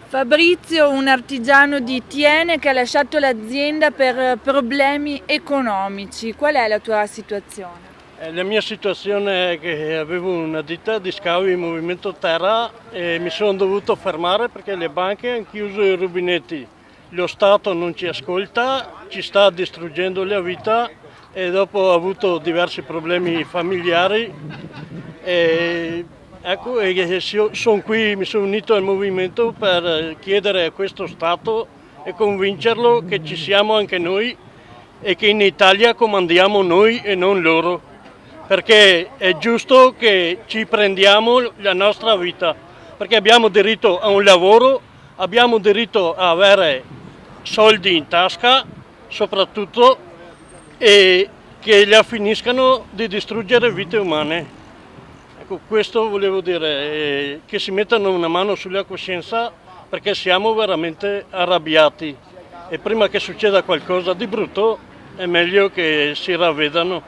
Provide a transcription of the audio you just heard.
Fabrizio, un artigiano di Thiene che ha lasciato l'azienda per problemi economici. Qual è la tua situazione? La mia situazione è che avevo una ditta di scavi in movimento terra e mi sono dovuto fermare perché le banche hanno chiuso i rubinetti. Lo Stato non ci ascolta, ci sta distruggendo la vita e dopo ho avuto diversi problemi familiari. Ecco, sono qui, mi sono unito al movimento per chiedere a questo Stato e convincerlo che ci siamo anche noi e che in Italia comandiamo noi e non loro, perché è giusto che ci prendiamo la nostra vita, perché abbiamo diritto a un lavoro, abbiamo diritto a avere soldi in tasca, soprattutto, e che la finiscano di distruggere vite umane. Ecco, questo volevo dire, che si mettano una mano sulla coscienza perché siamo veramente arrabbiati e prima che succeda qualcosa di brutto è meglio che si ravvedano.